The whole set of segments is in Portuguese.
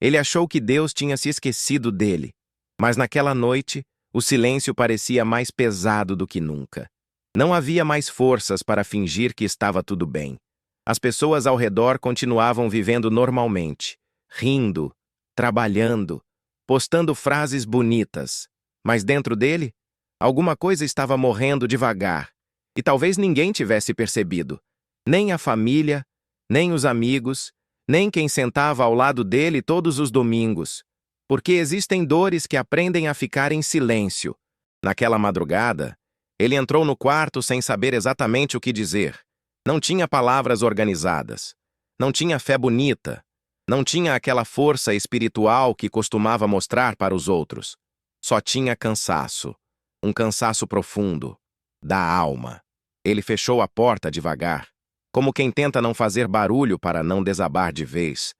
Ele achou que Deus tinha se esquecido dele, mas naquela noite, o silêncio parecia mais pesado do que nunca. Não havia mais forças para fingir que estava tudo bem. As pessoas ao redor continuavam vivendo normalmente, rindo, trabalhando, postando frases bonitas. Mas dentro dele, alguma coisa estava morrendo devagar, e talvez ninguém tivesse percebido. Nem a família, nem os amigos, nem quem sentava ao lado dele todos os domingos. Porque existem dores que aprendem a ficar em silêncio. Naquela madrugada, ele entrou no quarto sem saber exatamente o que dizer. Não tinha palavras organizadas. Não tinha fé bonita. Não tinha aquela força espiritual que costumava mostrar para os outros. Só tinha cansaço. Um cansaço profundo. Da alma. Ele fechou a porta devagar, como quem tenta não fazer barulho para não desabar de vez.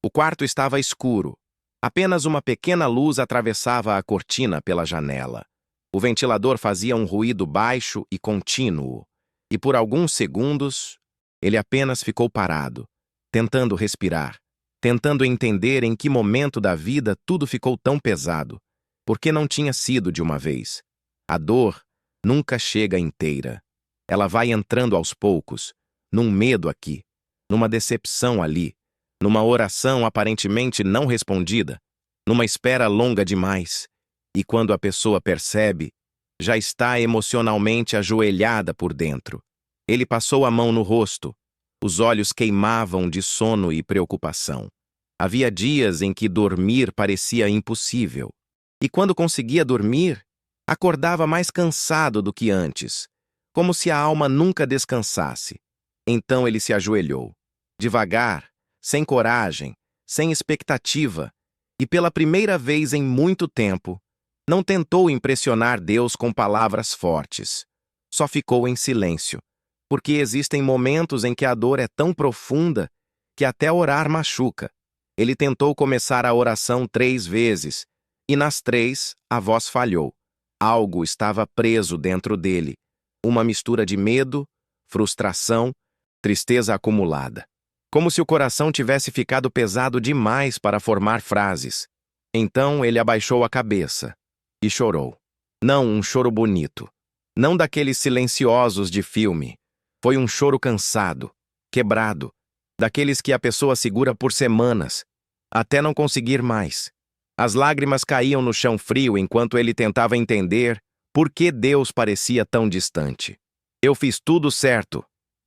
O quarto estava escuro. Apenas uma pequena luz atravessava a cortina pela janela. O ventilador fazia um ruído baixo e contínuo, e por alguns segundos, ele apenas ficou parado, tentando respirar, tentando entender em que momento da vida tudo ficou tão pesado, porque não tinha sido de uma vez. A dor nunca chega inteira. Ela vai entrando aos poucos, num medo aqui, numa decepção ali, numa oração aparentemente não respondida, numa espera longa demais. E quando a pessoa percebe, já está emocionalmente ajoelhada por dentro. Ele passou a mão no rosto. Os olhos queimavam de sono e preocupação. Havia dias em que dormir parecia impossível. E quando conseguia dormir, acordava mais cansado do que antes, como se a alma nunca descansasse. Então ele se ajoelhou, devagar, sem coragem, sem expectativa, e pela primeira vez em muito tempo, não tentou impressionar Deus com palavras fortes. Só ficou em silêncio, porque existem momentos em que a dor é tão profunda que até orar machuca. Ele tentou começar a oração 3 vezes, e nas 3 a voz falhou. Algo estava preso dentro dele, uma mistura de medo, frustração, tristeza acumulada. Como se o coração tivesse ficado pesado demais para formar frases. Então ele abaixou a cabeça e chorou. Não um choro bonito, não daqueles silenciosos de filme. Foi um choro cansado, quebrado, daqueles que a pessoa segura por semanas, até não conseguir mais. As lágrimas caíam no chão frio enquanto ele tentava entender por que Deus parecia tão distante. Eu fiz tudo certo,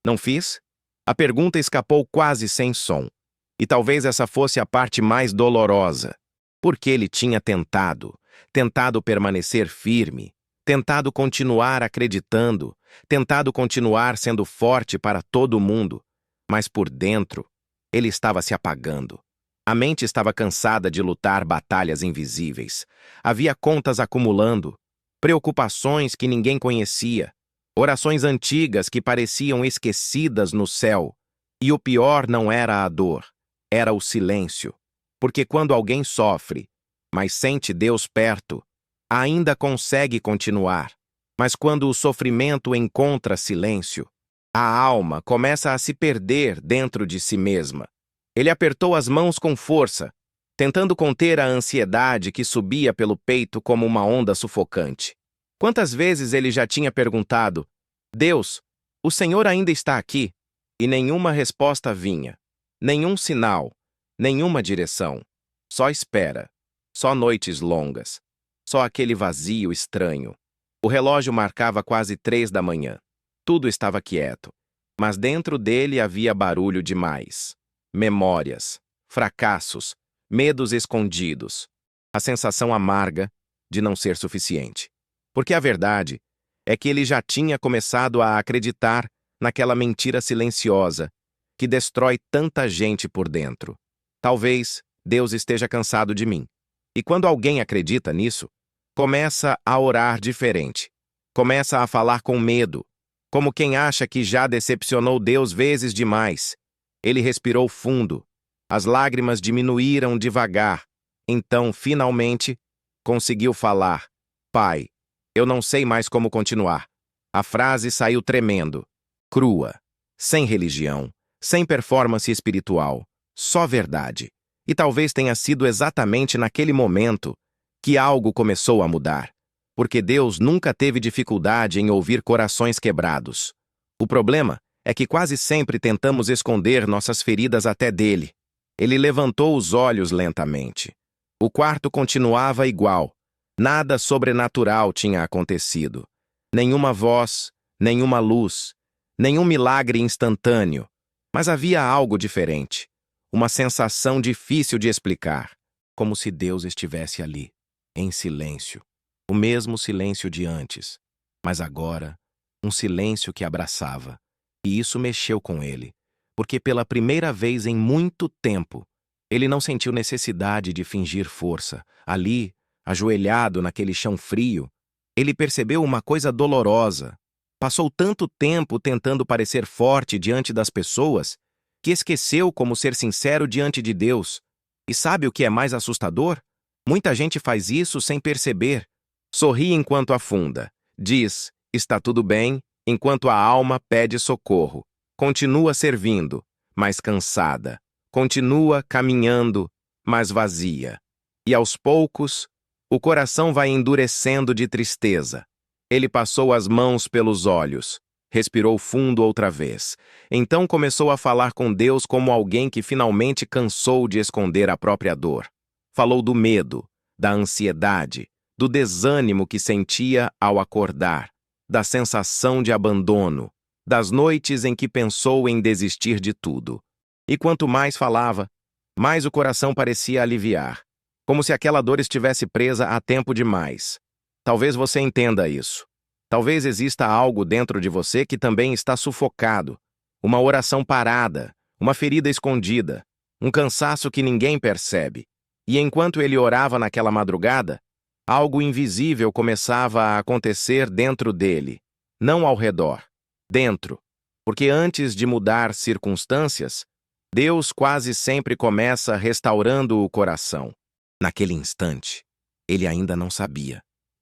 não fiz? A pergunta escapou quase sem som. E talvez essa fosse a parte mais dolorosa. Porque ele tinha tentado permanecer firme, tentado continuar acreditando, tentado continuar sendo forte para todo mundo. Mas por dentro, ele estava se apagando. A mente estava cansada de lutar batalhas invisíveis. Havia contas acumulando, preocupações que ninguém conhecia, orações antigas que pareciam esquecidas no céu. E o pior não era a dor, era o silêncio. Porque quando alguém sofre, mas sente Deus perto, ainda consegue continuar. Mas quando o sofrimento encontra silêncio, a alma começa a se perder dentro de si mesma. Ele apertou as mãos com força, tentando conter a ansiedade que subia pelo peito como uma onda sufocante. Quantas vezes ele já tinha perguntado: Deus, o Senhor ainda está aqui? E nenhuma resposta vinha, nenhum sinal, nenhuma direção. Só espera, só noites longas, só aquele vazio estranho. O relógio marcava quase 3 da manhã. Tudo estava quieto, mas dentro dele havia barulho demais. Memórias, fracassos, medos escondidos, a sensação amarga de não ser suficiente. Porque a verdade é que ele já tinha começado a acreditar naquela mentira silenciosa que destrói tanta gente por dentro. Talvez Deus esteja cansado de mim. E quando alguém acredita nisso, começa a orar diferente. Começa a falar com medo, como quem acha que já decepcionou Deus vezes demais. Ele respirou fundo. As lágrimas diminuíram devagar. Então, finalmente, conseguiu falar: Pai, eu não sei mais como continuar. A frase saiu tremendo, crua, sem religião, sem performance espiritual, só verdade. E talvez tenha sido exatamente naquele momento que algo começou a mudar. Porque Deus nunca teve dificuldade em ouvir corações quebrados. O problema é que quase sempre tentamos esconder nossas feridas até dele. Ele levantou os olhos lentamente. O quarto continuava igual. Nada sobrenatural tinha acontecido. Nenhuma voz, nenhuma luz, nenhum milagre instantâneo. Mas havia algo diferente. Uma sensação difícil de explicar. Como se Deus estivesse ali, em silêncio. O mesmo silêncio de antes. Mas agora, um silêncio que abraçava. E isso mexeu com ele. Porque pela primeira vez em muito tempo, ele não sentiu necessidade de fingir força. Ali, ajoelhado naquele chão frio, ele percebeu uma coisa dolorosa. Passou tanto tempo tentando parecer forte diante das pessoas que esqueceu como ser sincero diante de Deus. E sabe o que é mais assustador? Muita gente faz isso sem perceber. Sorri enquanto afunda. Diz, está tudo bem, enquanto a alma pede socorro. Continua servindo, mas cansada. Continua caminhando, mas vazia. E aos poucos, o coração vai endurecendo de tristeza. Ele passou as mãos pelos olhos. Respirou fundo outra vez. Então começou a falar com Deus como alguém que finalmente cansou de esconder a própria dor. Falou do medo, da ansiedade, do desânimo que sentia ao acordar, da sensação de abandono, das noites em que pensou em desistir de tudo. E quanto mais falava, mais o coração parecia aliviar, como se aquela dor estivesse presa há tempo demais. Talvez você entenda isso. Talvez exista algo dentro de você que também está sufocado, uma oração parada, uma ferida escondida, um cansaço que ninguém percebe. E enquanto ele orava naquela madrugada, algo invisível começava a acontecer dentro dele, não ao redor, dentro. Porque antes de mudar circunstâncias, Deus quase sempre começa restaurando o coração. Naquele instante, ele ainda não sabia.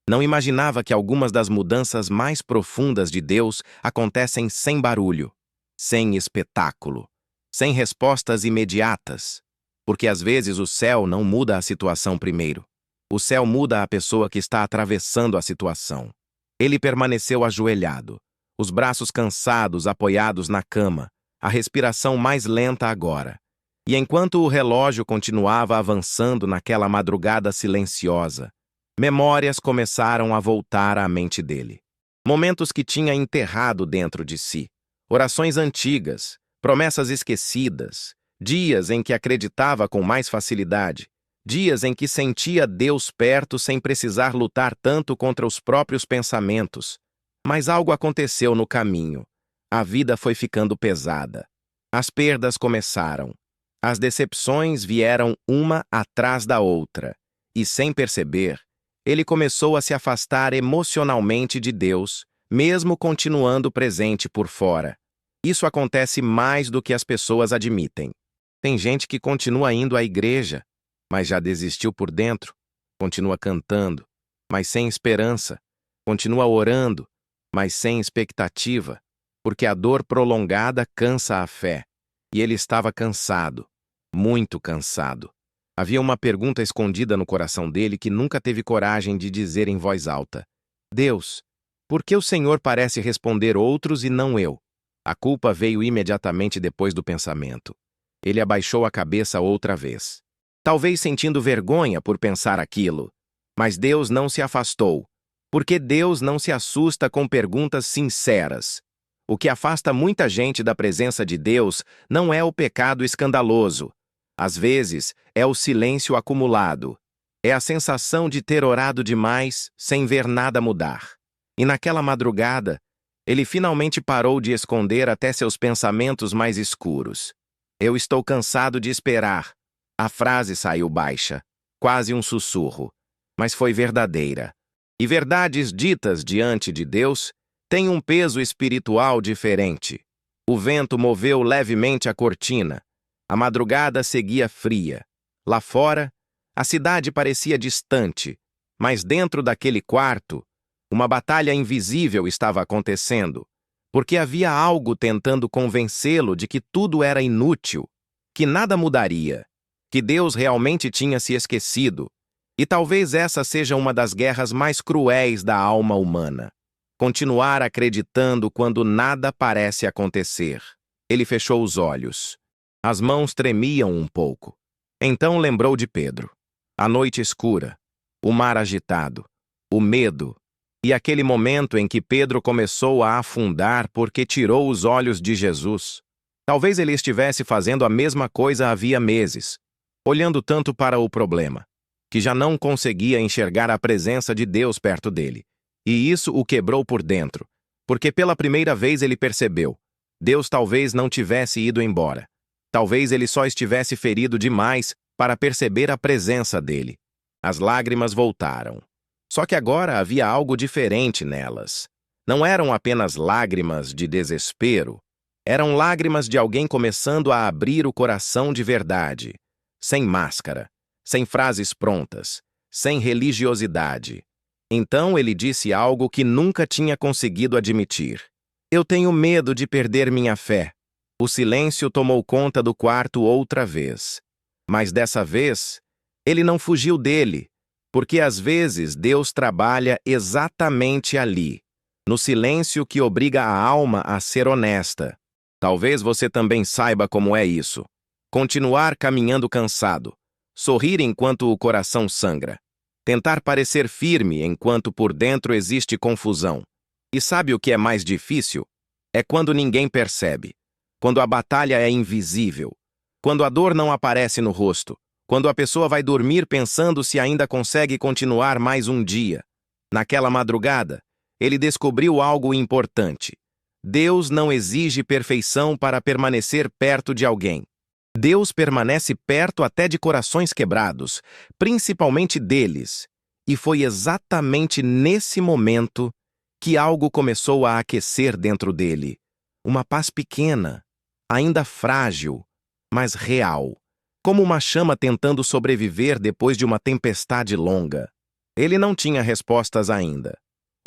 Não imaginava que algumas das mudanças mais profundas de Deus acontecem sem barulho, sem espetáculo, sem respostas imediatas. Porque às vezes o céu não muda a situação primeiro. O céu muda a pessoa que está atravessando a situação. Ele permaneceu ajoelhado, os braços cansados apoiados na cama, a respiração mais lenta agora. E enquanto o relógio continuava avançando naquela madrugada silenciosa, memórias começaram a voltar à mente dele. Momentos que tinha enterrado dentro de si. Orações antigas, promessas esquecidas, dias em que acreditava com mais facilidade, dias em que sentia Deus perto sem precisar lutar tanto contra os próprios pensamentos. Mas algo aconteceu no caminho. A vida foi ficando pesada. As perdas começaram. As decepções vieram uma atrás da outra. E sem perceber, ele começou a se afastar emocionalmente de Deus, mesmo continuando presente por fora. Isso acontece mais do que as pessoas admitem. Tem gente que continua indo à igreja, mas já desistiu por dentro. Continua cantando, mas sem esperança. Continua orando, mas sem expectativa, porque a dor prolongada cansa a fé. E ele estava cansado, muito cansado. Havia uma pergunta escondida no coração dele que nunca teve coragem de dizer em voz alta. Deus, por que o Senhor parece responder outros e não eu? A culpa veio imediatamente depois do pensamento. Ele abaixou a cabeça outra vez. Talvez sentindo vergonha por pensar aquilo. Mas Deus não se afastou, porque Deus não se assusta com perguntas sinceras. O que afasta muita gente da presença de Deus não é o pecado escandaloso. Às vezes, é o silêncio acumulado. É a sensação de ter orado demais sem ver nada mudar. E naquela madrugada, ele finalmente parou de esconder até seus pensamentos mais escuros. Eu estou cansado de esperar. A frase saiu baixa, quase um sussurro, mas foi verdadeira. E verdades ditas diante de Deus têm um peso espiritual diferente. O vento moveu levemente a cortina. A madrugada seguia fria. Lá fora, a cidade parecia distante, mas dentro daquele quarto, uma batalha invisível estava acontecendo, porque havia algo tentando convencê-lo de que tudo era inútil, que nada mudaria, que Deus realmente tinha se esquecido. E talvez essa seja uma das guerras mais cruéis da alma humana. Continuar acreditando quando nada parece acontecer. Ele fechou os olhos. As mãos tremiam um pouco. Então lembrou de Pedro. A noite escura, o mar agitado, o medo, e aquele momento em que Pedro começou a afundar porque tirou os olhos de Jesus. Talvez ele estivesse fazendo a mesma coisa havia meses, olhando tanto para o problema, que já não conseguia enxergar a presença de Deus perto dele. E isso o quebrou por dentro, porque pela primeira vez ele percebeu: Deus talvez não tivesse ido embora. Talvez ele só estivesse ferido demais para perceber a presença dele. As lágrimas voltaram. Só que agora havia algo diferente nelas. Não eram apenas lágrimas de desespero. Eram lágrimas de alguém começando a abrir o coração de verdade. Sem máscara, sem frases prontas, sem religiosidade. Então ele disse algo que nunca tinha conseguido admitir. Eu tenho medo de perder minha fé. O silêncio tomou conta do quarto outra vez. Mas dessa vez, ele não fugiu dele, porque às vezes Deus trabalha exatamente ali, no silêncio que obriga a alma a ser honesta. Talvez você também saiba como é isso. Continuar caminhando cansado, sorrir enquanto o coração sangra, tentar parecer firme enquanto por dentro existe confusão. E sabe o que é mais difícil? É quando ninguém percebe, quando a batalha é invisível, quando a dor não aparece no rosto, quando a pessoa vai dormir pensando se ainda consegue continuar mais um dia. Naquela madrugada, ele descobriu algo importante. Deus não exige perfeição para permanecer perto de alguém. Deus permanece perto até de corações quebrados, principalmente deles. E foi exatamente nesse momento que algo começou a aquecer dentro dele. Uma paz pequena, ainda frágil, mas real. Como uma chama tentando sobreviver depois de uma tempestade longa. Ele não tinha respostas ainda.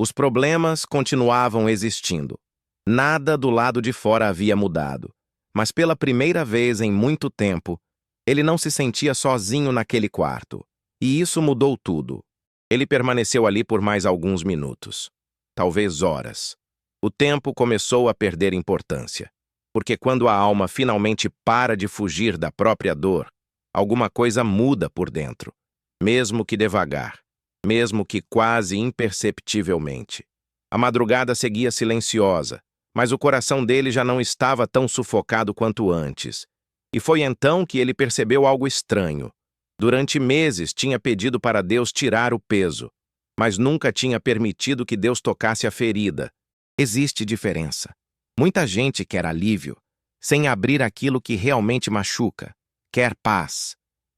Os problemas continuavam existindo. Nada do lado de fora havia mudado. Mas pela primeira vez em muito tempo, ele não se sentia sozinho naquele quarto. E isso mudou tudo. Ele permaneceu ali por mais alguns minutos. Talvez horas. O tempo começou a perder importância. Porque quando a alma finalmente para de fugir da própria dor, alguma coisa muda por dentro. Mesmo que devagar. Mesmo que quase imperceptivelmente. A madrugada seguia silenciosa. Mas o coração dele já não estava tão sufocado quanto antes. E foi então que ele percebeu algo estranho. Durante meses tinha pedido para Deus tirar o peso, mas nunca tinha permitido que Deus tocasse a ferida. Existe diferença. Muita gente quer alívio, sem abrir aquilo que realmente machuca. Quer paz,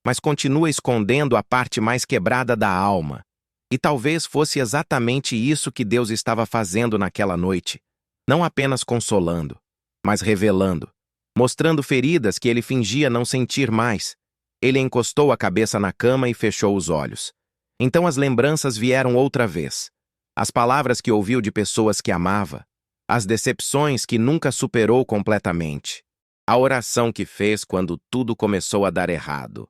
mas continua escondendo a parte mais quebrada da alma. E talvez fosse exatamente isso que Deus estava fazendo naquela noite. Não apenas consolando, mas revelando, mostrando feridas que ele fingia não sentir mais. Ele encostou a cabeça na cama e fechou os olhos. Então as lembranças vieram outra vez. As palavras que ouviu de pessoas que amava, as decepções que nunca superou completamente, a oração que fez quando tudo começou a dar errado,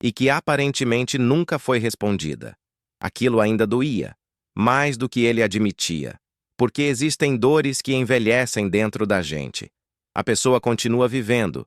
e que aparentemente nunca foi respondida. Aquilo ainda doía, mais do que ele admitia. Porque existem dores que envelhecem dentro da gente. A pessoa continua vivendo,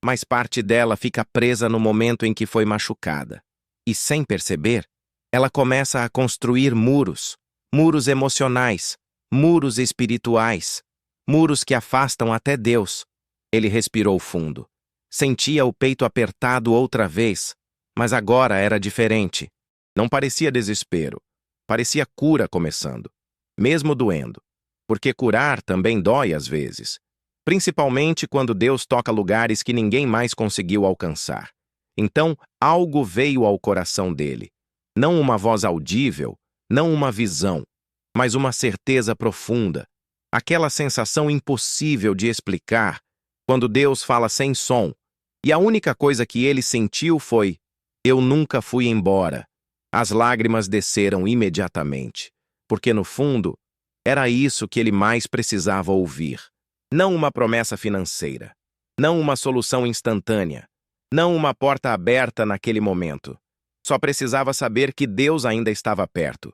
mas parte dela fica presa no momento em que foi machucada. E sem perceber, ela começa a construir muros, muros emocionais, muros espirituais, muros que afastam até Deus. Ele respirou fundo. Sentia o peito apertado outra vez, mas agora era diferente. Não parecia desespero, parecia cura começando. Mesmo doendo, porque curar também dói às vezes, principalmente quando Deus toca lugares que ninguém mais conseguiu alcançar. Então, algo veio ao coração dele. Não uma voz audível, não uma visão, mas uma certeza profunda, aquela sensação impossível de explicar quando Deus fala sem som, e a única coisa que ele sentiu foi: eu nunca fui embora. As lágrimas desceram imediatamente. Porque, no fundo, era isso que ele mais precisava ouvir. Não uma promessa financeira, não uma solução instantânea, Não uma porta aberta naquele momento. Só precisava saber que Deus ainda estava perto.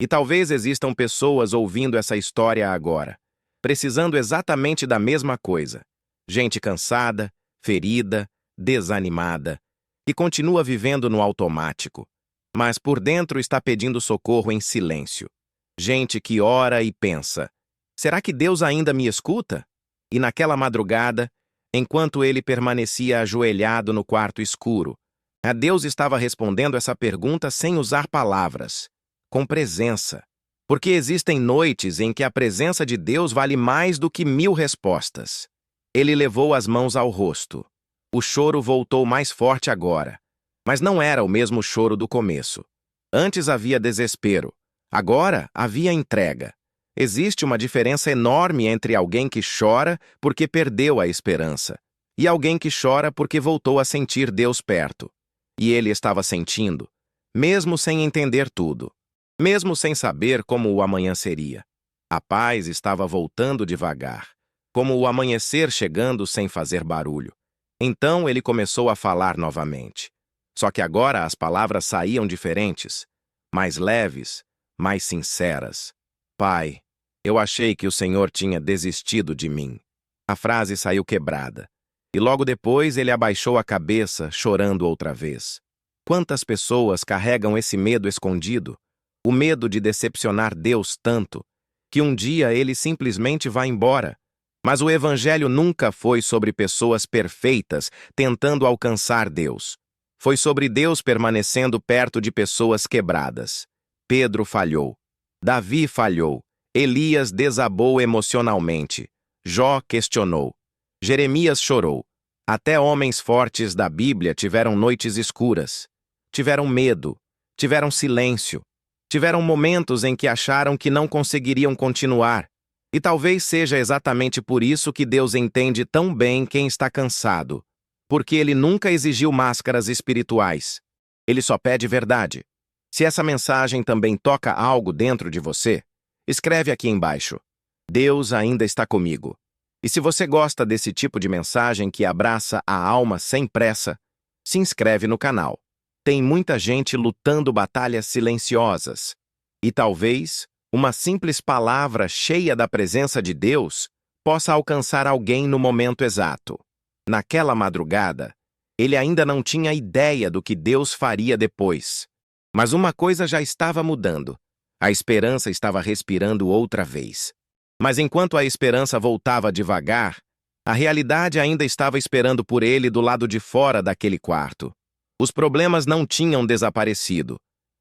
E talvez existam pessoas ouvindo essa história agora, precisando exatamente da mesma coisa. Gente cansada, ferida, desanimada, que continua vivendo no automático, mas por dentro está pedindo socorro em silêncio. Gente que ora e pensa: será que Deus ainda me escuta? E naquela madrugada, enquanto ele permanecia ajoelhado no quarto escuro, a Deus estava respondendo essa pergunta sem usar palavras, com presença. Porque existem noites em que a presença de Deus vale mais do que 1000 respostas. Ele levou as mãos ao rosto. O choro voltou mais forte agora, mas não era o mesmo choro do começo. Antes havia desespero, agora havia entrega. Existe uma diferença enorme entre alguém que chora porque perdeu a esperança e alguém que chora porque voltou a sentir Deus perto. E ele estava sentindo, mesmo sem entender tudo, mesmo sem saber como o amanhã seria. A paz estava voltando devagar, como o amanhecer chegando sem fazer barulho. Então ele começou a falar novamente. Só que agora as palavras saíam diferentes, mais leves, mais sinceras. Pai, eu achei que o Senhor tinha desistido de mim. A frase saiu quebrada. E logo depois ele abaixou a cabeça, chorando outra vez. Quantas pessoas carregam esse medo escondido? O medo de decepcionar Deus tanto, que um dia ele simplesmente vai embora. Mas o Evangelho nunca foi sobre pessoas perfeitas tentando alcançar Deus. Foi sobre Deus permanecendo perto de pessoas quebradas. Pedro falhou. Davi falhou. Elias desabou emocionalmente. Jó questionou. Jeremias chorou. Até homens fortes da Bíblia tiveram noites escuras. Tiveram medo. Tiveram silêncio. Tiveram momentos em que acharam que não conseguiriam continuar. E talvez seja exatamente por isso que Deus entende tão bem quem está cansado. Porque Ele nunca exigiu máscaras espirituais. Ele só pede verdade. Se essa mensagem também toca algo dentro de você, escreve aqui embaixo: Deus ainda está comigo. E se você gosta desse tipo de mensagem que abraça a alma sem pressa, se inscreve no canal. Tem muita gente lutando batalhas silenciosas. E talvez uma simples palavra cheia da presença de Deus possa alcançar alguém no momento exato. Naquela madrugada, ele ainda não tinha ideia do que Deus faria depois. Mas uma coisa já estava mudando. A esperança estava respirando outra vez. Mas enquanto a esperança voltava devagar, a realidade ainda estava esperando por ele do lado de fora daquele quarto. Os problemas não tinham desaparecido.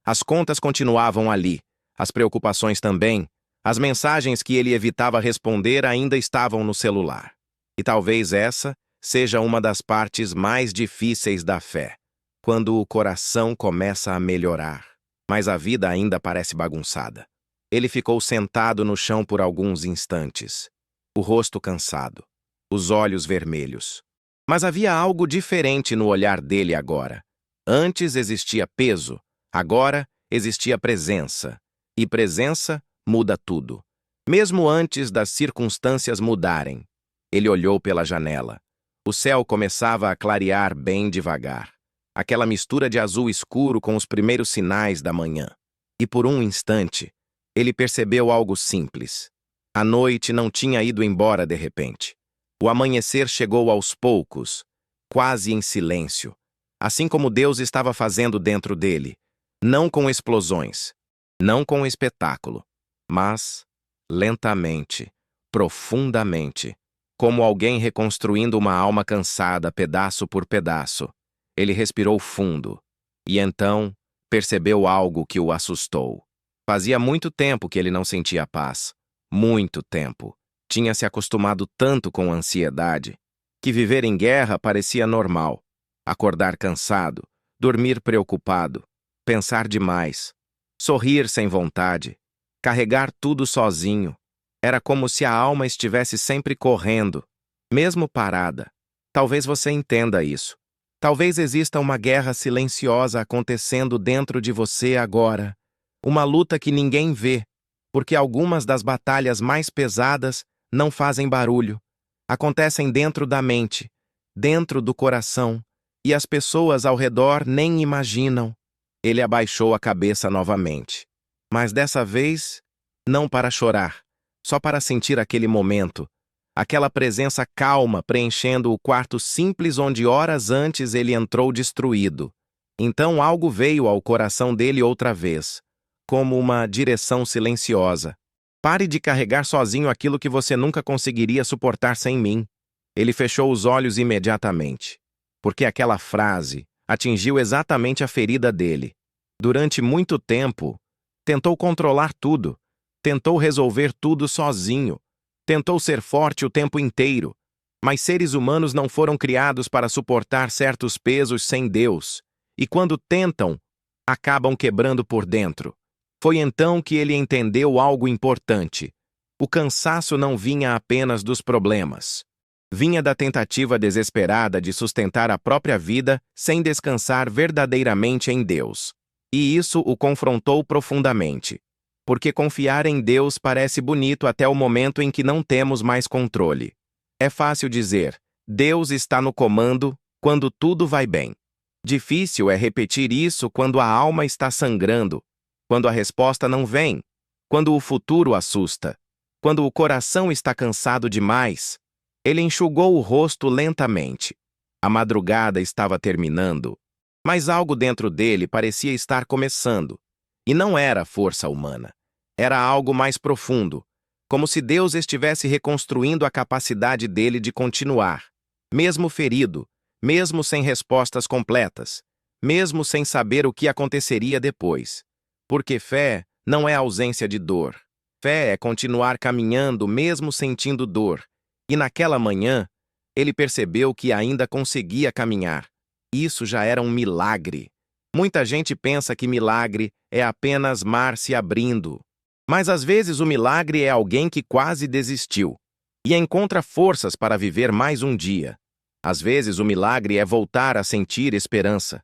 As contas continuavam ali, as preocupações também, as mensagens que ele evitava responder ainda estavam no celular. E talvez essa seja uma das partes mais difíceis da fé, quando o coração começa a melhorar, mas a vida ainda parece bagunçada. Ele ficou sentado no chão por alguns instantes, o rosto cansado, os olhos vermelhos. Mas havia algo diferente no olhar dele agora. Antes existia peso, agora existia presença. E presença muda tudo. Mesmo antes das circunstâncias mudarem. Ele olhou pela janela. O céu começava a clarear bem devagar. Aquela mistura de azul escuro com os primeiros sinais da manhã. E por um instante, ele percebeu algo simples. A noite não tinha ido embora de repente. O amanhecer chegou aos poucos, quase em silêncio, assim como Deus estava fazendo dentro dele, não com explosões, não com espetáculo, mas lentamente, profundamente, como alguém reconstruindo uma alma cansada pedaço por pedaço. Ele respirou fundo e então percebeu algo que o assustou. Fazia muito tempo que ele não sentia paz. Muito tempo. Tinha se acostumado tanto com a ansiedade que viver em guerra parecia normal. Acordar cansado, dormir preocupado, pensar demais, sorrir sem vontade, carregar tudo sozinho. Era como se a alma estivesse sempre correndo, mesmo parada. Talvez você entenda isso. Talvez exista uma guerra silenciosa acontecendo dentro de você agora. Uma luta que ninguém vê, porque algumas das batalhas mais pesadas não fazem barulho. Acontecem dentro da mente, dentro do coração, E as pessoas ao redor nem imaginam. Ele abaixou a cabeça novamente. Mas dessa vez, não para chorar, só para sentir aquele momento, aquela presença calma preenchendo o quarto simples onde horas antes ele entrou destruído. Então algo veio ao coração dele outra vez, como uma direção silenciosa. Pare de carregar sozinho aquilo que você nunca conseguiria suportar sem mim. Ele fechou os olhos imediatamente, porque aquela frase atingiu exatamente a ferida dele. Durante muito tempo, tentou controlar tudo, tentou resolver tudo sozinho, tentou ser forte o tempo inteiro, mas seres humanos não foram criados para suportar certos pesos sem Deus, e quando tentam, acabam quebrando por dentro. Foi então que ele entendeu algo importante. O cansaço não vinha apenas dos problemas. Vinha da tentativa desesperada de sustentar a própria vida sem descansar verdadeiramente em Deus. E isso o confrontou profundamente. Porque confiar em Deus parece bonito até o momento em que não temos mais controle. É fácil dizer, Deus está no comando, quando tudo vai bem. Difícil é repetir isso quando a alma está sangrando, quando a resposta não vem, quando o futuro assusta, quando o coração está cansado demais. Ele enxugou o rosto lentamente. A madrugada estava terminando, mas algo dentro dele parecia estar começando. E não era força humana. Era algo mais profundo, como se Deus estivesse reconstruindo a capacidade dele de continuar, mesmo ferido, mesmo sem respostas completas, mesmo sem saber o que aconteceria depois. Porque fé não é ausência de dor. Fé é continuar caminhando mesmo sentindo dor. E naquela manhã, ele percebeu que ainda conseguia caminhar. Isso já era um milagre. Muita gente pensa que milagre é apenas mar se abrindo. Mas às vezes o milagre é alguém que quase desistiu e encontra forças para viver mais um dia. Às vezes o milagre é voltar a sentir esperança.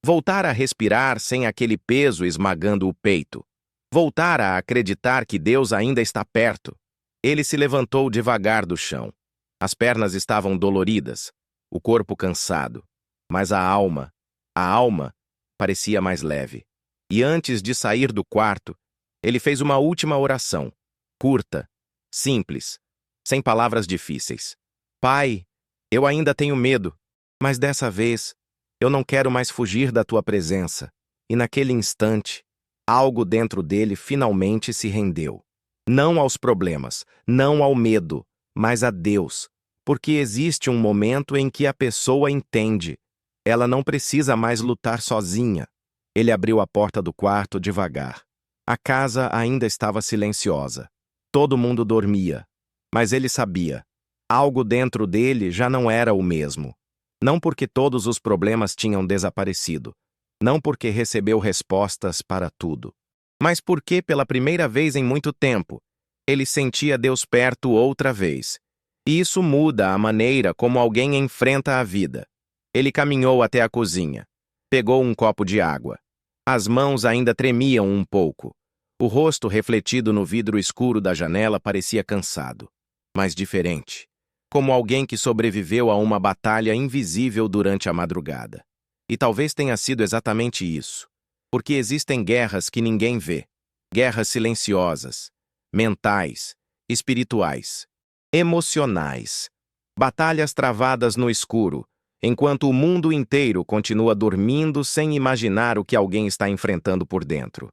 Voltar a respirar sem aquele peso esmagando o peito. Voltar a acreditar que Deus ainda está perto. Ele se levantou devagar do chão. As pernas estavam doloridas, o corpo cansado. Mas a alma parecia mais leve. E antes de sair do quarto, ele fez uma última oração, curta, simples, sem palavras difíceis. Pai, eu ainda tenho medo, mas dessa vez, eu não quero mais fugir da tua presença. E naquele instante, algo dentro dele finalmente se rendeu. Não aos problemas, não ao medo, mas a Deus. Porque existe um momento em que a pessoa entende. Ela não precisa mais lutar sozinha. Ele abriu a porta do quarto devagar. A casa ainda estava silenciosa. Todo mundo dormia. Mas ele sabia. Algo dentro dele já não era o mesmo. Não porque todos os problemas tinham desaparecido. Não porque recebeu respostas para tudo. Mas porque, pela primeira vez em muito tempo, ele sentia Deus perto outra vez. E isso muda a maneira como alguém enfrenta a vida. Ele caminhou até a cozinha. Pegou um copo de água. As mãos ainda tremiam um pouco. O rosto refletido no vidro escuro da janela parecia cansado, mas diferente, como alguém que sobreviveu a uma batalha invisível durante a madrugada. E talvez tenha sido exatamente isso, porque existem guerras que ninguém vê, guerras silenciosas, mentais, espirituais, emocionais, batalhas travadas no escuro, enquanto o mundo inteiro continua dormindo sem imaginar o que alguém está enfrentando por dentro.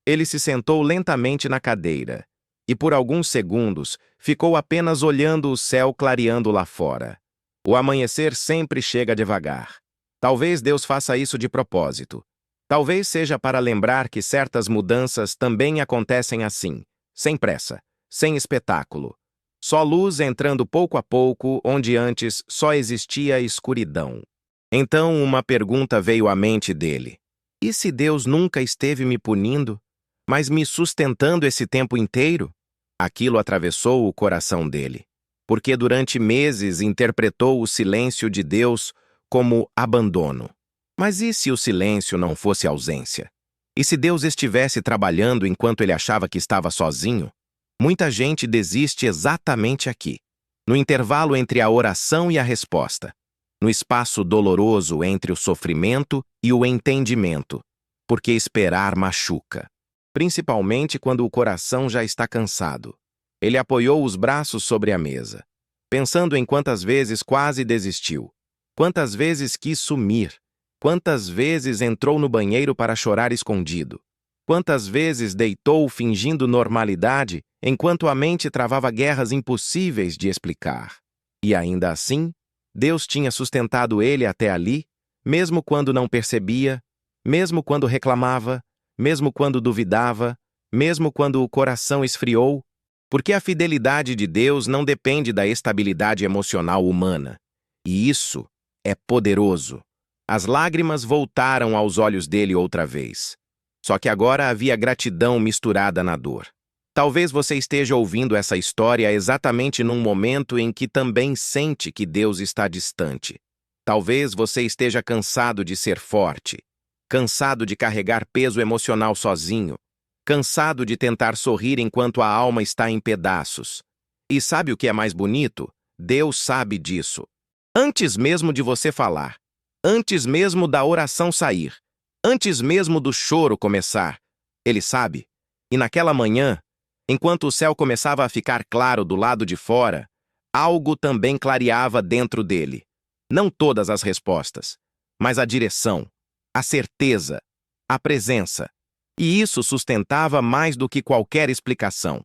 Ele se sentou lentamente na cadeira e, por alguns segundos, ficou apenas olhando o céu clareando lá fora. O amanhecer sempre chega devagar. Talvez Deus faça isso de propósito. Talvez seja para lembrar que certas mudanças também acontecem assim, sem pressa, sem espetáculo. Só luz entrando pouco a pouco onde antes só existia escuridão. Então uma pergunta veio à mente dele. E se Deus nunca esteve me punindo, mas me sustentando esse tempo inteiro? Aquilo atravessou o coração dele, porque durante meses interpretou o silêncio de Deus como abandono. Mas e se o silêncio não fosse ausência? E se Deus estivesse trabalhando enquanto ele achava que estava sozinho? Muita gente desiste exatamente aqui, no intervalo entre a oração e a resposta. no espaço doloroso entre o sofrimento e o entendimento, porque esperar machuca, principalmente quando o coração já está cansado. Ele apoiou os braços sobre a mesa, pensando em quantas vezes quase desistiu, quantas vezes quis sumir, quantas vezes entrou no banheiro para chorar escondido, quantas vezes deitou fingindo normalidade enquanto a mente travava guerras impossíveis de explicar. E ainda assim, Deus tinha sustentado ele até ali, mesmo quando não percebia, mesmo quando reclamava, mesmo quando duvidava, mesmo quando o coração esfriou, porque a fidelidade de Deus não depende da estabilidade emocional humana. E isso é poderoso. As lágrimas voltaram aos olhos dele outra vez. Só que agora havia gratidão misturada na dor. Talvez você esteja ouvindo essa história exatamente num momento em que também sente que Deus está distante. Talvez você esteja cansado de ser forte, cansado de carregar peso emocional sozinho, cansado de tentar sorrir enquanto a alma está em pedaços. E sabe o que é mais bonito? Deus sabe disso. Antes mesmo de você falar, antes mesmo da oração sair, antes mesmo do choro começar, Ele sabe. E naquela manhã, enquanto o céu começava a ficar claro do lado de fora, algo também clareava dentro dele. Não todas as respostas, mas a direção, a certeza, a presença. E isso sustentava mais do que qualquer explicação.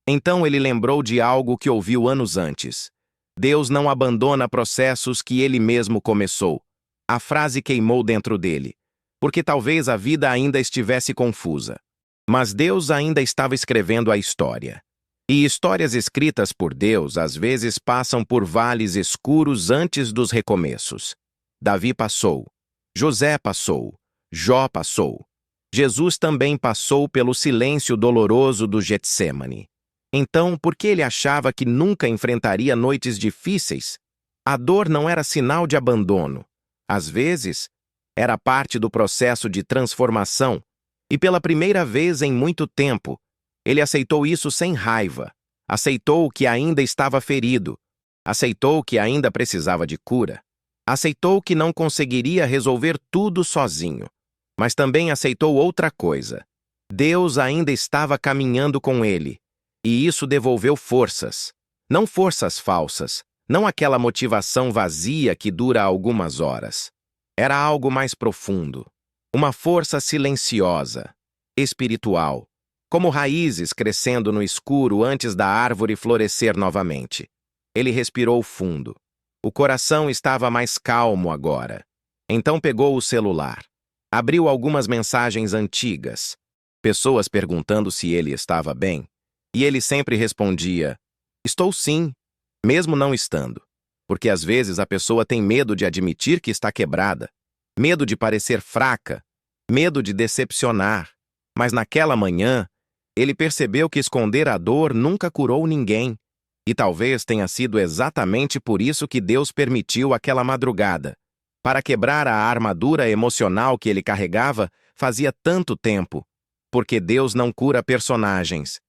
Então ele lembrou de algo que ouviu anos antes. Deus não abandona processos que ele mesmo começou. A frase queimou dentro dele, porque talvez a vida ainda estivesse confusa. Mas Deus ainda estava escrevendo a história. E histórias escritas por Deus às vezes passam por vales escuros antes dos recomeços. Davi passou, José passou, Jó passou. Jesus também passou pelo silêncio doloroso do Getsêmani. Então, por que ele achava que nunca enfrentaria noites difíceis? A dor não era sinal de abandono. Às vezes, era parte do processo de transformação. E pela primeira vez em muito tempo, ele aceitou isso sem raiva. Aceitou que ainda estava ferido. Aceitou que ainda precisava de cura. Aceitou que não conseguiria resolver tudo sozinho. Mas também aceitou outra coisa. Deus ainda estava caminhando com ele. E isso devolveu forças. Não forças falsas. Não aquela motivação vazia que dura algumas horas. Era algo mais profundo. Uma força silenciosa, espiritual, como raízes crescendo no escuro antes da árvore florescer novamente. Ele respirou fundo. O coração estava mais calmo agora. Então pegou o celular. Abriu algumas mensagens antigas. Pessoas perguntando se ele estava bem. E ele sempre respondia, estou sim, mesmo não estando. Porque às vezes a pessoa tem medo de admitir que está quebrada, medo de parecer fraca, medo de decepcionar. Mas naquela manhã, ele percebeu que esconder a dor nunca curou ninguém. E talvez tenha sido exatamente por isso que Deus permitiu aquela madrugada, para quebrar a armadura emocional que ele carregava fazia tanto tempo. Porque Deus não cura personagens.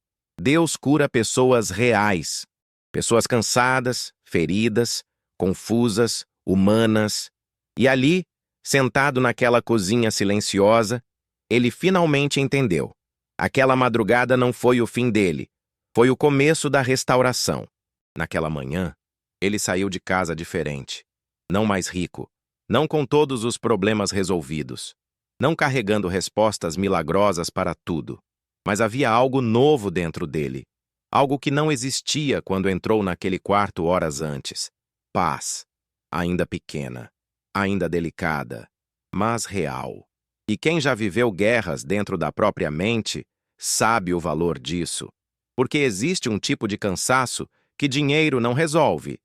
Deus cura pessoas reais. Pessoas cansadas, feridas, confusas, humanas. E ali, sentado naquela cozinha silenciosa, ele finalmente entendeu. Aquela madrugada não foi o fim dele. Foi o começo da restauração. Naquela manhã, ele saiu de casa diferente. Não mais rico. Não com todos os problemas resolvidos. Não carregando respostas milagrosas para tudo. Mas havia algo novo dentro dele. Algo que não existia quando entrou naquele quarto horas antes. Paz. Ainda pequena. Ainda delicada. Mas real. E quem já viveu guerras dentro da própria mente sabe o valor disso. Porque existe um tipo de cansaço que dinheiro não resolve.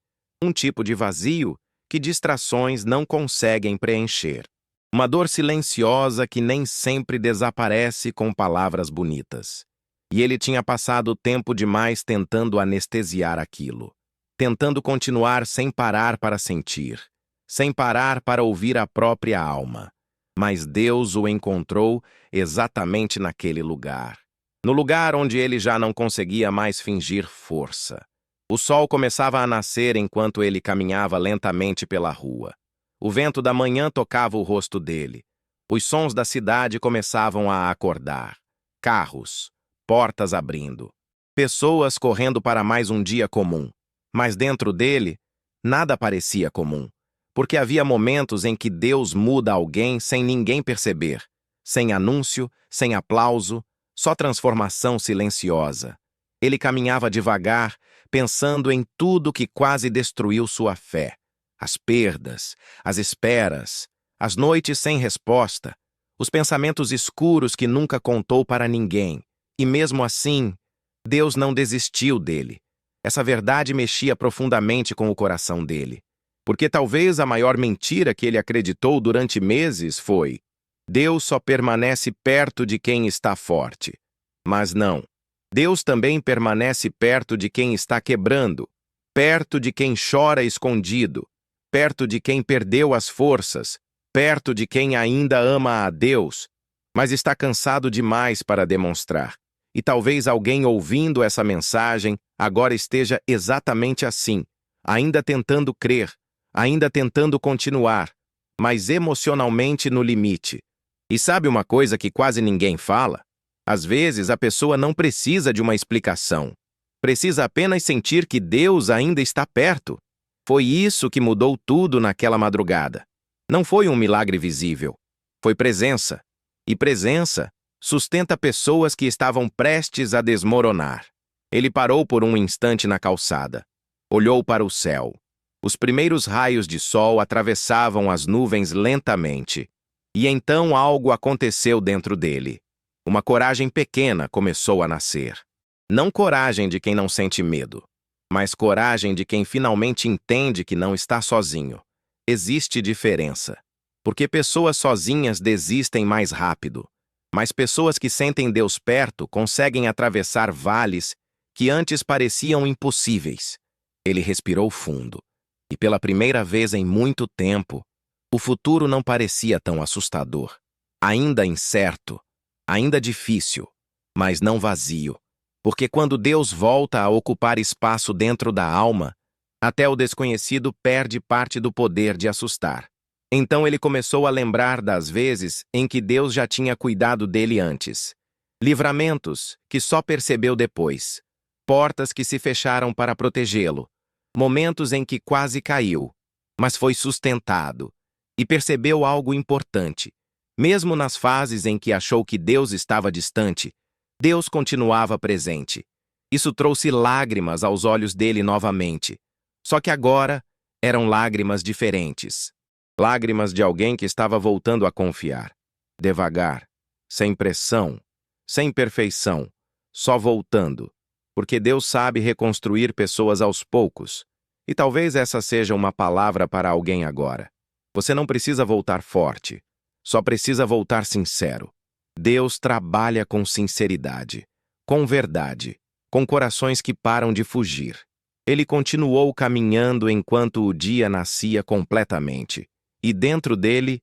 Um tipo de vazio que distrações não conseguem preencher. Uma dor silenciosa que nem sempre desaparece com palavras bonitas. E ele tinha passado tempo demais tentando anestesiar aquilo. Tentando continuar sem parar para sentir. Sem parar para ouvir a própria alma. Mas Deus o encontrou exatamente naquele lugar. No lugar onde ele já não conseguia mais fingir força. O sol começava a nascer enquanto ele caminhava lentamente pela rua. O vento da manhã tocava o rosto dele. Os sons da cidade começavam a acordar. Carros, portas abrindo, pessoas correndo para mais um dia comum. Mas dentro dele, nada parecia comum, porque havia momentos em que Deus muda alguém sem ninguém perceber, sem anúncio, sem aplauso, só transformação silenciosa. Ele caminhava devagar, pensando em tudo que quase destruiu sua fé. As perdas, as esperas, as noites sem resposta, os pensamentos escuros que nunca contou para ninguém. E mesmo assim, Deus não desistiu dele. Essa verdade mexia profundamente com o coração dele. Porque talvez a maior mentira que ele acreditou durante meses foi: Deus só permanece perto de quem está forte. Mas não. Deus também permanece perto de quem está quebrando, perto de quem chora escondido, perto de quem perdeu as forças, perto de quem ainda ama a Deus, mas está cansado demais para demonstrar. E talvez alguém ouvindo essa mensagem agora esteja exatamente assim, ainda tentando crer, ainda tentando continuar, mas emocionalmente no limite. E sabe uma coisa que quase ninguém fala? Às vezes a pessoa não precisa de uma explicação. Precisa apenas sentir que Deus ainda está perto. Foi isso que mudou tudo naquela madrugada. Não foi um milagre visível. Foi presença. E presença sustenta pessoas que estavam prestes a desmoronar. Ele parou por um instante na calçada. Olhou para o céu. Os primeiros raios de sol atravessavam as nuvens lentamente. E então algo aconteceu dentro dele. Uma coragem pequena começou a nascer. Não coragem de quem não sente medo, mas coragem de quem finalmente entende que não está sozinho. Existe diferença. Porque pessoas sozinhas desistem mais rápido, mas pessoas que sentem Deus perto conseguem atravessar vales que antes pareciam impossíveis. Ele respirou fundo, e pela primeira vez em muito tempo, o futuro não parecia tão assustador. Ainda incerto, ainda difícil, mas não vazio. Porque quando Deus volta a ocupar espaço dentro da alma, até o desconhecido perde parte do poder de assustar. Então ele começou a lembrar das vezes em que Deus já tinha cuidado dele antes. Livramentos que só percebeu depois. Portas que se fecharam para protegê-lo. Momentos em que quase caiu, mas foi sustentado. E percebeu algo importante. Mesmo nas fases em que achou que Deus estava distante, Deus continuava presente. Isso trouxe lágrimas aos olhos dele novamente. Só que agora eram lágrimas diferentes. Lágrimas de alguém que estava voltando a confiar. Devagar, sem pressão, sem perfeição, só voltando. Porque Deus sabe reconstruir pessoas aos poucos. E talvez essa seja uma palavra para alguém agora. Você não precisa voltar forte. Só precisa voltar sincero. Deus trabalha com sinceridade, com verdade, com corações que param de fugir. Ele continuou caminhando enquanto o dia nascia completamente. E dentro dele,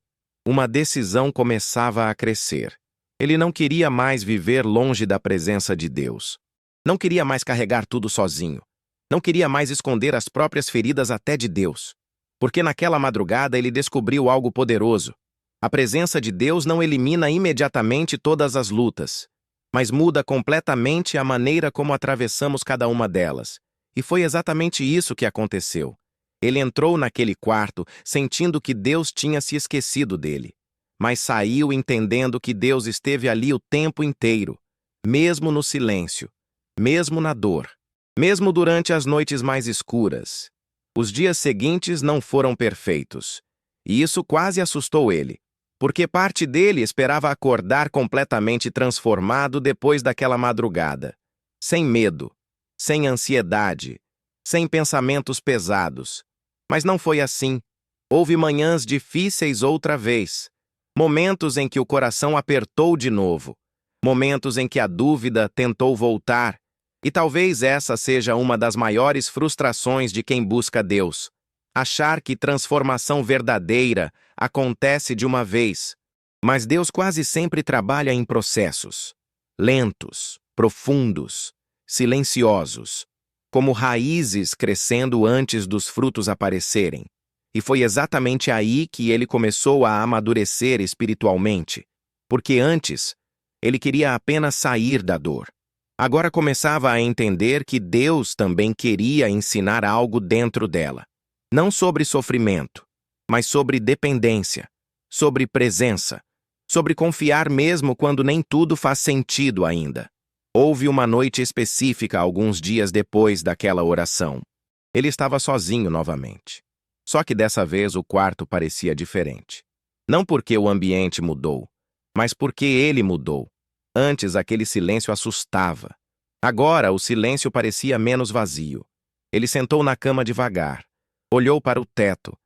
uma decisão começava a crescer. Ele não queria mais viver longe da presença de Deus. Não queria mais carregar tudo sozinho. Não queria mais esconder as próprias feridas até de Deus. Porque naquela madrugada ele descobriu algo poderoso. A presença de Deus não elimina imediatamente todas as lutas, mas muda completamente a maneira como atravessamos cada uma delas. E foi exatamente isso que aconteceu. Ele entrou naquele quarto sentindo que Deus tinha se esquecido dele, mas saiu entendendo que Deus esteve ali o tempo inteiro, mesmo no silêncio, mesmo na dor, mesmo durante as noites mais escuras. Os dias seguintes não foram perfeitos, e isso quase assustou ele, porque parte dele esperava acordar completamente transformado depois daquela madrugada, sem medo, sem ansiedade, sem pensamentos pesados. Mas não foi assim. Houve manhãs difíceis outra vez, momentos em que o coração apertou de novo, momentos em que a dúvida tentou voltar, e talvez essa seja uma das maiores frustrações de quem busca Deus. Achar que transformação verdadeira acontece de uma vez. Mas Deus quase sempre trabalha em processos, lentos, profundos, silenciosos, como raízes crescendo antes dos frutos aparecerem. E foi exatamente aí que ele começou a amadurecer espiritualmente, porque antes ele queria apenas sair da dor. Agora começava a entender que Deus também queria ensinar algo dentro dela. Não sobre sofrimento, mas sobre dependência, sobre presença, sobre confiar mesmo quando nem tudo faz sentido ainda. Houve uma noite específica alguns dias depois daquela oração. Ele estava sozinho novamente. Só que dessa vez o quarto parecia diferente. Não porque o ambiente mudou, mas porque ele mudou. Antes aquele silêncio assustava. Agora o silêncio parecia menos vazio. Ele sentou na cama devagar, olhou para o teto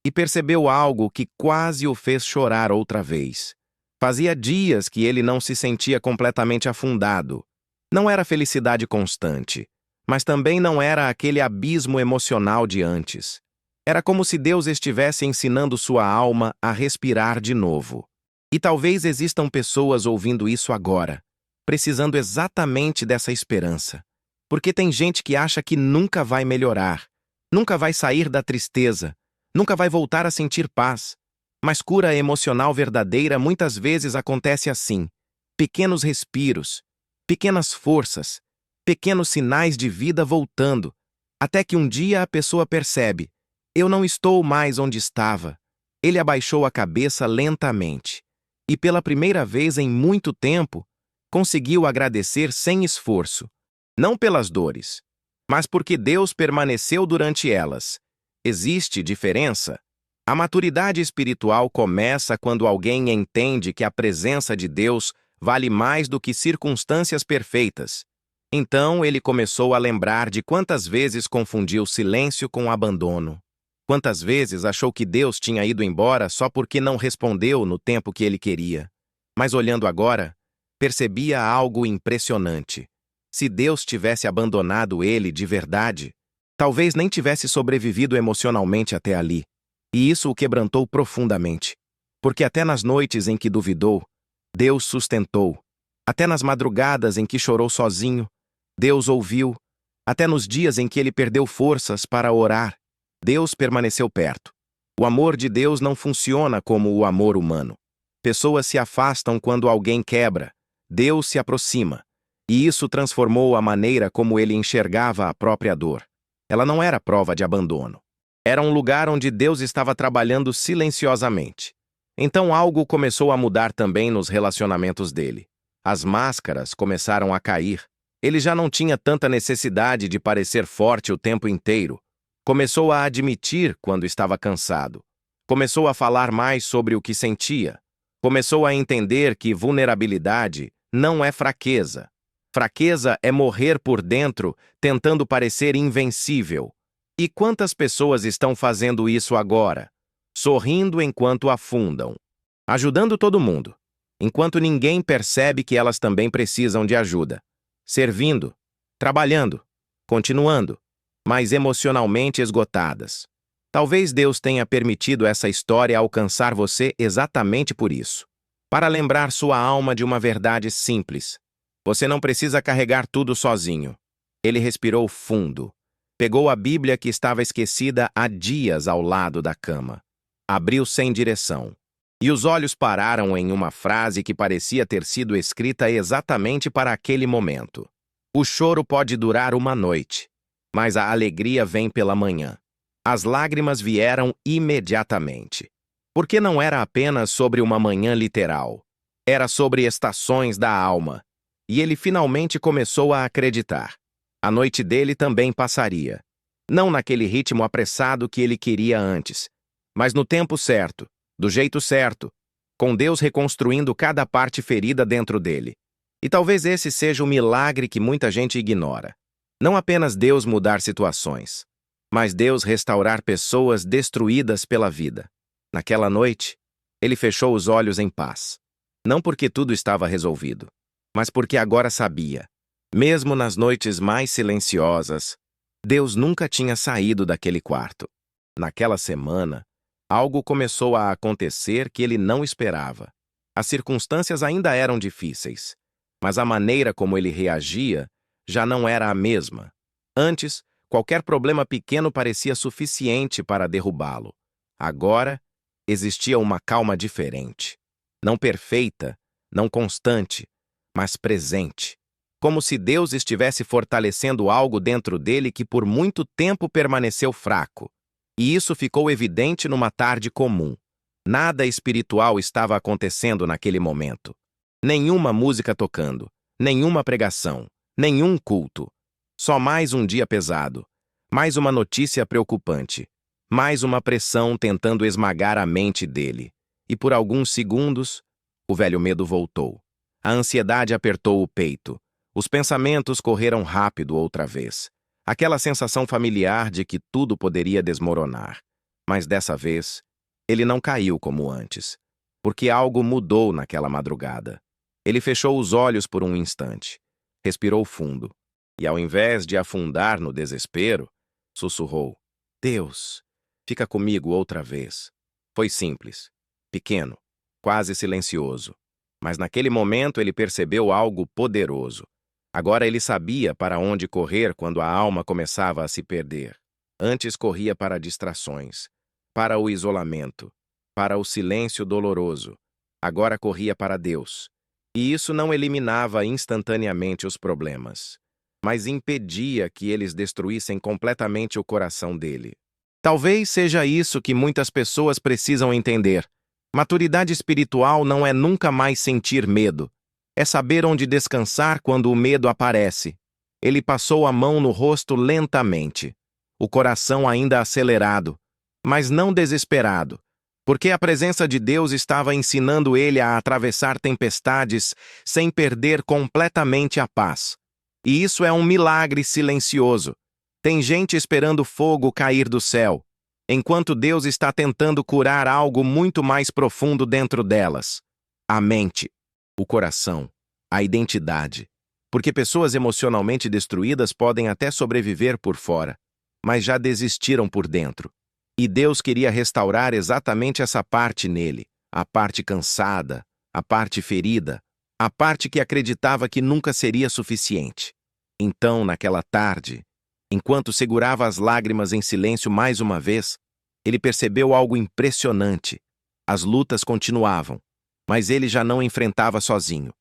e percebeu algo que quase o fez chorar outra vez. Fazia dias que ele não se sentia completamente afundado. Não era felicidade constante, mas também não era aquele abismo emocional de antes. Era como se Deus estivesse ensinando sua alma a respirar de novo. E talvez existam pessoas ouvindo isso agora, precisando exatamente dessa esperança. Porque tem gente que acha que nunca vai melhorar, nunca vai sair da tristeza, nunca vai voltar a sentir paz. Mas cura emocional verdadeira muitas vezes acontece assim: pequenos respiros, pequenas forças, pequenos sinais de vida voltando, até que um dia a pessoa percebe: eu não estou mais onde estava. Ele abaixou a cabeça lentamente e, pela primeira vez em muito tempo, conseguiu agradecer sem esforço, não pelas dores, mas porque Deus permaneceu durante elas. Existe diferença? A maturidade espiritual começa quando alguém entende que a presença de Deus vale mais do que circunstâncias perfeitas. Então ele começou a lembrar de quantas vezes confundiu silêncio com abandono. Quantas vezes achou que Deus tinha ido embora só porque não respondeu no tempo que ele queria. Mas olhando agora, percebia algo impressionante. Se Deus tivesse abandonado ele de verdade, talvez nem tivesse sobrevivido emocionalmente até ali. E isso o quebrantou profundamente. Porque até nas noites em que duvidou, Deus sustentou. Até nas madrugadas em que chorou sozinho, Deus ouviu. Até nos dias em que ele perdeu forças para orar, Deus permaneceu perto. O amor de Deus não funciona como o amor humano. Pessoas se afastam quando alguém quebra. Deus se aproxima. E isso transformou a maneira como ele enxergava a própria dor. Ela não era prova de abandono. Era um lugar onde Deus estava trabalhando silenciosamente. Então algo começou a mudar também nos relacionamentos dele. As máscaras começaram a cair. Ele já não tinha tanta necessidade de parecer forte o tempo inteiro. Começou a admitir quando estava cansado. Começou a falar mais sobre o que sentia. Começou a entender que vulnerabilidade não é fraqueza. Fraqueza é morrer por dentro, tentando parecer invencível. E quantas pessoas estão fazendo isso agora? Sorrindo enquanto afundam. Ajudando todo mundo, enquanto ninguém percebe que elas também precisam de ajuda. Servindo, trabalhando, continuando, mas emocionalmente esgotadas. Talvez Deus tenha permitido essa história alcançar você exatamente por isso. Para lembrar sua alma de uma verdade simples. Você não precisa carregar tudo sozinho. Ele respirou fundo. Pegou a Bíblia que estava esquecida há dias ao lado da cama. Abriu sem direção. E os olhos pararam em uma frase que parecia ter sido escrita exatamente para aquele momento. O choro pode durar uma noite, mas a alegria vem pela manhã. As lágrimas vieram imediatamente. Porque não era apenas sobre uma manhã literal. Era sobre estações da alma. E ele finalmente começou a acreditar. A noite dele também passaria. Não naquele ritmo apressado que ele queria antes, mas no tempo certo, do jeito certo, com Deus reconstruindo cada parte ferida dentro dele. E talvez esse seja o milagre que muita gente ignora. Não apenas Deus mudar situações, mas Deus restaurar pessoas destruídas pela vida. Naquela noite, ele fechou os olhos em paz. Não porque tudo estava resolvido, mas porque agora sabia. Mesmo nas noites mais silenciosas, Deus nunca tinha saído daquele quarto. Naquela semana, algo começou a acontecer que ele não esperava. As circunstâncias ainda eram difíceis, mas a maneira como ele reagia já não era a mesma. Antes, qualquer problema pequeno parecia suficiente para derrubá-lo. Agora, existia uma calma diferente. Não perfeita, não constante, mas presente. Como se Deus estivesse fortalecendo algo dentro dele que por muito tempo permaneceu fraco. E isso ficou evidente numa tarde comum. Nada espiritual estava acontecendo naquele momento. Nenhuma música tocando, nenhuma pregação, nenhum culto. Só mais um dia pesado, mais uma notícia preocupante, mais uma pressão tentando esmagar a mente dele. E por alguns segundos, o velho medo voltou. A ansiedade apertou o peito. Os pensamentos correram rápido outra vez. Aquela sensação familiar de que tudo poderia desmoronar. Mas dessa vez, ele não caiu como antes, porque algo mudou naquela madrugada. Ele fechou os olhos por um instante, respirou fundo, e ao invés de afundar no desespero, sussurrou: Deus, fica comigo outra vez. Foi simples, pequeno, quase silencioso. Mas naquele momento ele percebeu algo poderoso. Agora ele sabia para onde correr quando a alma começava a se perder. Antes corria para distrações, para o isolamento, para o silêncio doloroso. Agora corria para Deus. E isso não eliminava instantaneamente os problemas, mas impedia que eles destruíssem completamente o coração dele. Talvez seja isso que muitas pessoas precisam entender. Maturidade espiritual não é nunca mais sentir medo. É saber onde descansar quando o medo aparece. Ele passou a mão no rosto lentamente, o coração ainda acelerado, mas não desesperado, porque a presença de Deus estava ensinando ele a atravessar tempestades sem perder completamente a paz. E isso é um milagre silencioso. Tem gente esperando fogo cair do céu, enquanto Deus está tentando curar algo muito mais profundo dentro delas: a mente, o coração, a identidade. Porque pessoas emocionalmente destruídas podem até sobreviver por fora, mas já desistiram por dentro. E Deus queria restaurar exatamente essa parte nele, a parte cansada, a parte ferida, a parte que acreditava que nunca seria suficiente. Então, naquela tarde, enquanto segurava as lágrimas em silêncio mais uma vez, ele percebeu algo impressionante. As lutas continuavam, mas ele já não enfrentava sozinho.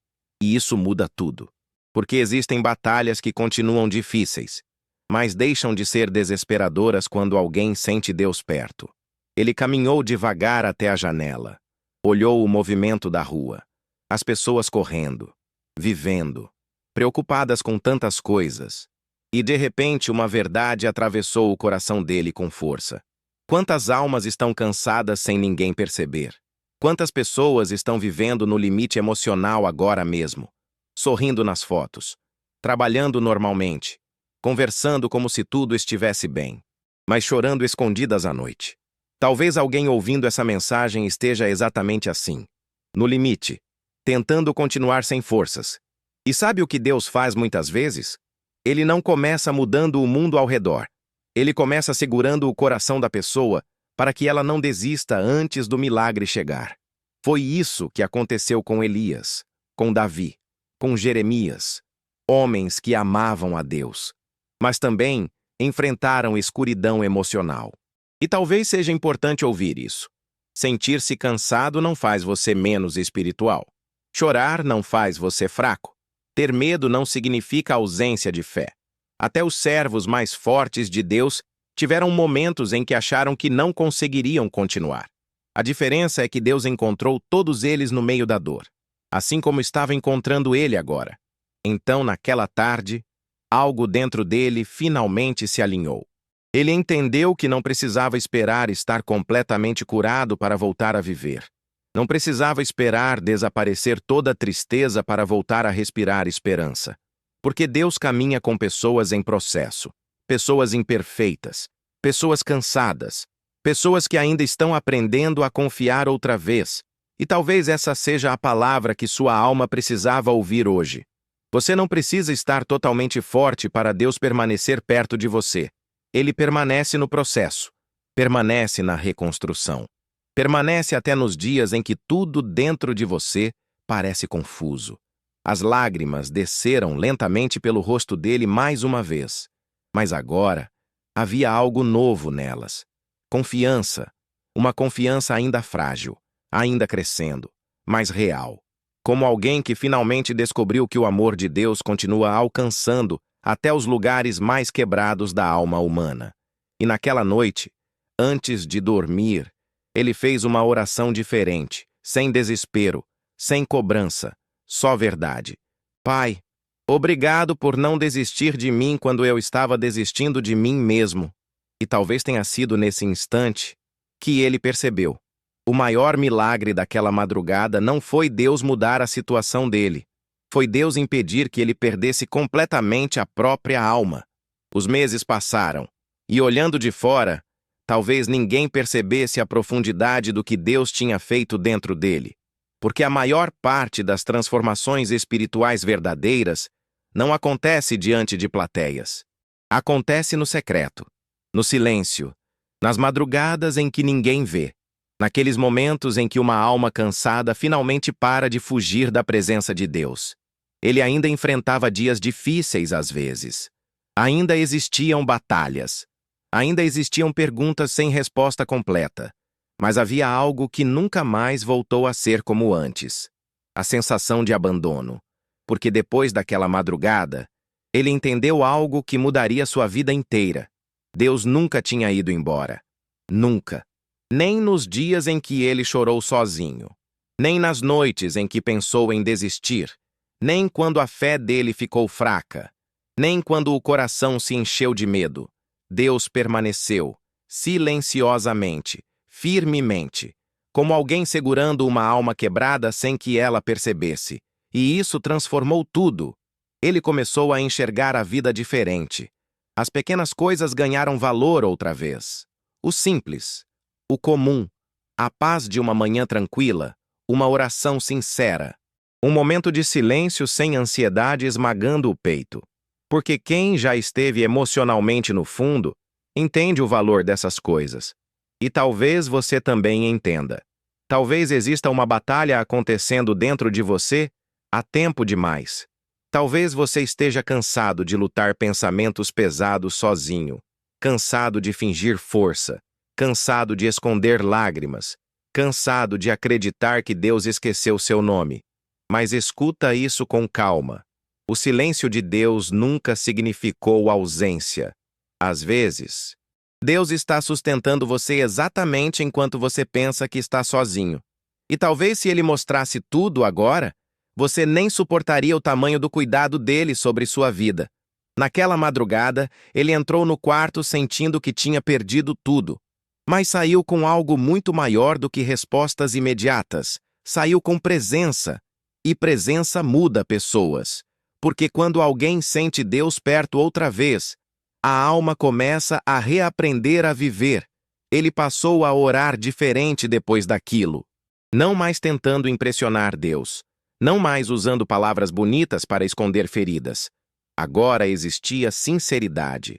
E isso muda tudo. Porque existem batalhas que continuam difíceis, mas deixam de ser desesperadoras quando alguém sente Deus perto. Ele caminhou devagar até a janela. Olhou o movimento da rua. As pessoas correndo, vivendo, preocupadas com tantas coisas. E de repente uma verdade atravessou o coração dele com força. Quantas almas estão cansadas sem ninguém perceber? Quantas pessoas estão vivendo no limite emocional agora mesmo? Sorrindo nas fotos, trabalhando normalmente, conversando como se tudo estivesse bem, mas chorando escondidas à noite. Talvez alguém ouvindo essa mensagem esteja exatamente assim, no limite, tentando continuar sem forças. E sabe o que Deus faz muitas vezes? Ele não começa mudando o mundo ao redor. Ele começa segurando o coração da pessoa para que ela não desista antes do milagre chegar. Foi isso que aconteceu com Elias, com Davi, com Jeremias, homens que amavam a Deus, mas também enfrentaram escuridão emocional. E talvez seja importante ouvir isso. Sentir-se cansado não faz você menos espiritual. Chorar não faz você fraco. Ter medo não significa ausência de fé. Até os servos mais fortes de Deus tiveram momentos em que acharam que não conseguiriam continuar. A diferença é que Deus encontrou todos eles no meio da dor, assim como estava encontrando ele agora. Então, naquela tarde, algo dentro dele finalmente se alinhou. Ele entendeu que não precisava esperar estar completamente curado para voltar a viver. Não precisava esperar desaparecer toda a tristeza para voltar a respirar esperança. Porque Deus caminha com pessoas em processo, pessoas imperfeitas, pessoas cansadas, pessoas que ainda estão aprendendo a confiar outra vez. E talvez essa seja a palavra que sua alma precisava ouvir hoje. Você não precisa estar totalmente forte para Deus permanecer perto de você. Ele permanece no processo, permanece na reconstrução. Permanece até nos dias em que tudo dentro de você parece confuso. As lágrimas desceram lentamente pelo rosto dele mais uma vez. Mas agora, havia algo novo nelas. Confiança, Uma confiança ainda frágil, ainda crescendo, mas real. Como alguém que finalmente descobriu que o amor de Deus continua alcançando até os lugares mais quebrados da alma humana. E naquela noite, antes de dormir, ele fez uma oração diferente, sem desespero, sem cobrança, só verdade. Pai, obrigado por não desistir de mim quando eu estava desistindo de mim mesmo. E talvez tenha sido nesse instante que ele percebeu. O maior milagre daquela madrugada não foi Deus mudar a situação dele. Foi Deus impedir que ele perdesse completamente a própria alma. Os meses passaram, e olhando de fora, talvez ninguém percebesse a profundidade do que Deus tinha feito dentro dele. Porque a maior parte das transformações espirituais verdadeiras não acontece diante de plateias. Acontece no secreto, no silêncio, nas madrugadas em que ninguém vê. Naqueles momentos em que uma alma cansada finalmente para de fugir da presença de Deus. Ele ainda enfrentava dias difíceis às vezes. Ainda existiam batalhas. Ainda existiam perguntas sem resposta completa. Mas havia algo que nunca mais voltou a ser como antes. A sensação de abandono. Porque depois daquela madrugada, ele entendeu algo que mudaria sua vida inteira. Deus nunca tinha ido embora. Nunca. Nem nos dias em que ele chorou sozinho, nem nas noites em que pensou em desistir, nem quando a fé dele ficou fraca, nem quando o coração se encheu de medo. Deus permaneceu, silenciosamente, firmemente, como alguém segurando uma alma quebrada sem que ela percebesse. E isso transformou tudo. Ele começou a enxergar a vida diferente. As pequenas coisas ganharam valor outra vez. O simples. O comum, a paz de uma manhã tranquila, uma oração sincera, um momento de silêncio sem ansiedade esmagando o peito. Porque quem já esteve emocionalmente no fundo, entende o valor dessas coisas. E talvez você também entenda. Talvez exista uma batalha acontecendo dentro de você há tempo demais. Talvez você esteja cansado de lutar pensamentos pesados sozinho, cansado de fingir força, cansado de esconder lágrimas, cansado de acreditar que Deus esqueceu seu nome. Mas escuta isso com calma. O silêncio de Deus nunca significou ausência. Às vezes, Deus está sustentando você exatamente enquanto você pensa que está sozinho. E talvez se Ele mostrasse tudo agora, você nem suportaria o tamanho do cuidado dele sobre sua vida. Naquela madrugada, ele entrou no quarto sentindo que tinha perdido tudo. Mas saiu com algo muito maior do que respostas imediatas. Saiu com presença. E presença muda pessoas. Porque quando alguém sente Deus perto outra vez, a alma começa a reaprender a viver. Ele passou a orar diferente depois daquilo. Não mais tentando impressionar Deus. Não mais usando palavras bonitas para esconder feridas. Agora existia sinceridade,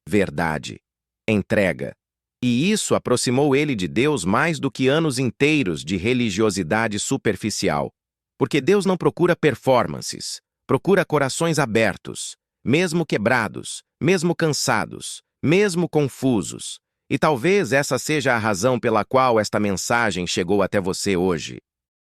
verdade, entrega. E isso aproximou ele de Deus mais do que anos inteiros de religiosidade superficial. Porque Deus não procura performances, procura corações abertos, mesmo quebrados, mesmo cansados, mesmo confusos. E talvez essa seja a razão pela qual esta mensagem chegou até você hoje.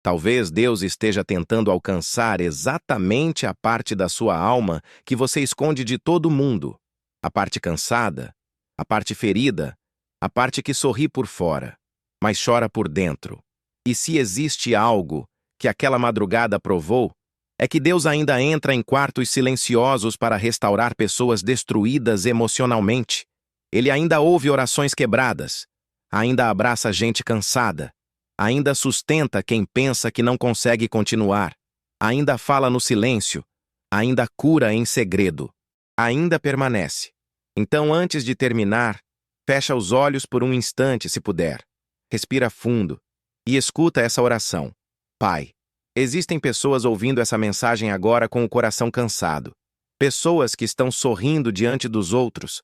Talvez Deus esteja tentando alcançar exatamente a parte da sua alma que você esconde de todo mundo. A parte cansada, a parte ferida, a parte que sorri por fora, mas chora por dentro. E se existe algo que aquela madrugada provou, é que Deus ainda entra em quartos silenciosos para restaurar pessoas destruídas emocionalmente. Ele ainda ouve orações quebradas, ainda abraça gente cansada, ainda sustenta quem pensa que não consegue continuar, ainda fala no silêncio, ainda cura em segredo, ainda permanece. Então, antes de terminar, fecha os olhos por um instante, se puder. Respira fundo e escuta essa oração. Pai, existem pessoas ouvindo essa mensagem agora com o coração cansado. Pessoas que estão sorrindo diante dos outros,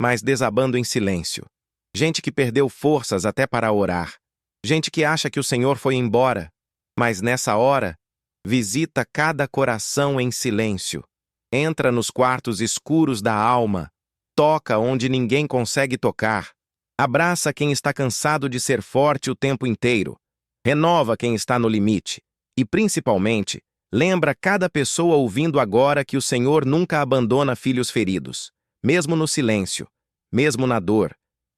mas desabando em silêncio. Gente que perdeu forças até para orar. Gente que acha que o Senhor foi embora, mas nessa hora, visita cada coração em silêncio. Entra nos quartos escuros da alma. Toca onde ninguém consegue tocar. Abraça quem está cansado de ser forte o tempo inteiro. Renova quem está no limite. E, principalmente, lembra cada pessoa ouvindo agora que o Senhor nunca abandona filhos feridos, mesmo no silêncio, mesmo na dor,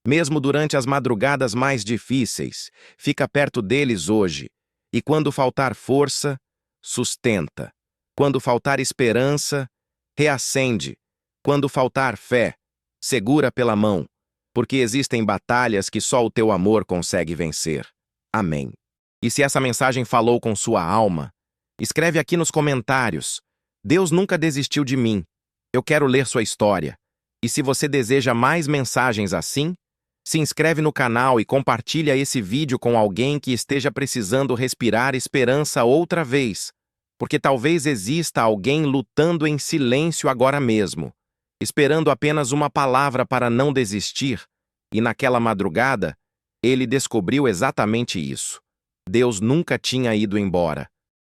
mesmo durante as madrugadas mais difíceis. Fica perto deles hoje. E quando faltar força, sustenta. Quando faltar esperança, reacende. Quando faltar fé, segura pela mão, porque existem batalhas que só o teu amor consegue vencer. Amém. E se essa mensagem falou com sua alma, escreve aqui nos comentários: Deus nunca desistiu de mim. Eu quero ler sua história. E se você deseja mais mensagens assim, se inscreve no canal e compartilha esse vídeo com alguém que esteja precisando respirar esperança outra vez, porque talvez exista alguém lutando em silêncio agora mesmo, esperando apenas uma palavra para não desistir, e naquela madrugada, ele descobriu exatamente isso. Deus nunca tinha ido embora.